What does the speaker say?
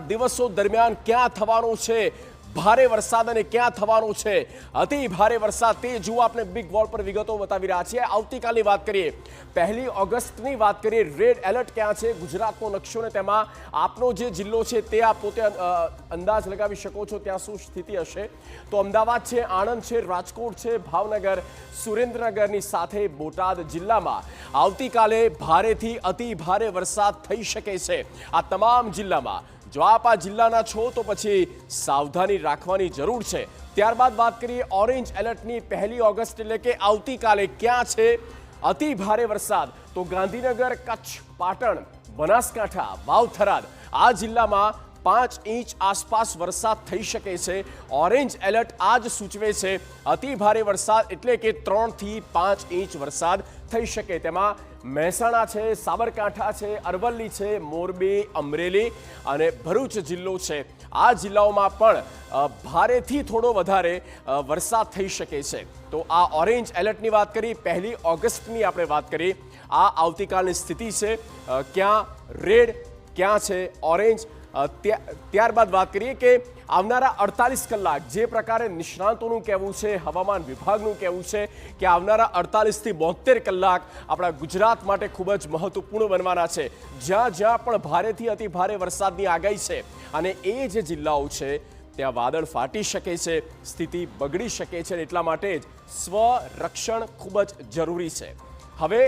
દિવસો દરમિયાન ક્યાં થવાનો છે ભારે વરસાદ અને ક્યાં થવાનો છે અતિ ભારે વરસાદ તે જુઓ આપણે બિગ વોલ પર વિગતો બતાવી રહ્યા છીએ। આવતીકાલની વાત કરીએ, 1 ઓગસ્ટની વાત કરીએ, રેડ એલર્ટ ક્યાં છે ગુજરાતનો નકશો ને તેમાં આપનો જે જિલ્લો છે તે આપ પોતે અંદાજ લગાવી શકો છો ત્યાં શું સ્થિતિ હશે। તો અમદાવાદ છે, આણંદ છે, રાજકોટ છે, ભાવનગર, સુરેન્દ્રનગરની સાથે બોટાદ જિલ્લામાં આવતીકાલે ભારેથી અતિ ભારે વરસાદ થઈ શકે છે। આ તમામ જિલ્લામાં જો આપ આ જિલ્લાના છો તો પછી સાવધાની રાખવાની જરૂર છે। ત્યારબાદ વાત કરીએ ઓરેન્જ એલર્ટની 1 ઓગસ્ટ એટલે કે આવતીકાલે ક્યાં છે અતિ ભારે વરસાદ। તો ગાંધીનગર, કચ્છ, પાટણ, બનાસકાંઠા, વાવ-થરાદ આ જિલ્લામાં 5 ઇંચ આસપાસ વરસાદ થઈ શકે છે। ઓરેન્જ એલર્ટ આજ સૂચવે છે અતિ ભારે વરસાદ એટલે કે 3 થી 5 ઇંચ વરસાદ થઈ શકે। તેમાં મહેસાણા છે, સાબરકાંઠા છે, અરવલ્લી છે, મોરબી, અમરેલી અને ભરૂચ જિલ્લો છે। આ જિલ્લાઓમાં પણ ભારેથી થોડો વધારે વરસાદ થઈ શકે છે। તો આ ઓરેન્જ એલર્ટની વાત કરી, 1 ઓગસ્ટની આપણે વાત કરી, આ આવતીકાલની સ્થિતિ છે। ક્યાં રેડ, ક્યાં છે ઓરેન્જ। ત્યારબાદ વાત કરીએ કે આવનારા 48 કલાક જે પ્રકારે નિષ્ણાતોનું કહેવું છે, હવામાન વિભાગનું કહેવું છે કે આવનારા 48 થી 72 કલાક આપણા ગુજરાત માટે ખૂબ જ મહત્વપૂર્ણ બનવાના છે। જ્યાં જ્યાં પણ ભારેથી અતિ ભારે વરસાદની આગાહી છે અને એ જે જિલ્લાઓ છે ત્યાં વાદળ ફાટી શકે છે, સ્થિતિ બગડી શકે છે। એટલા માટે જ સ્વરક્ષણ ખૂબ જ જરૂરી છે। હવે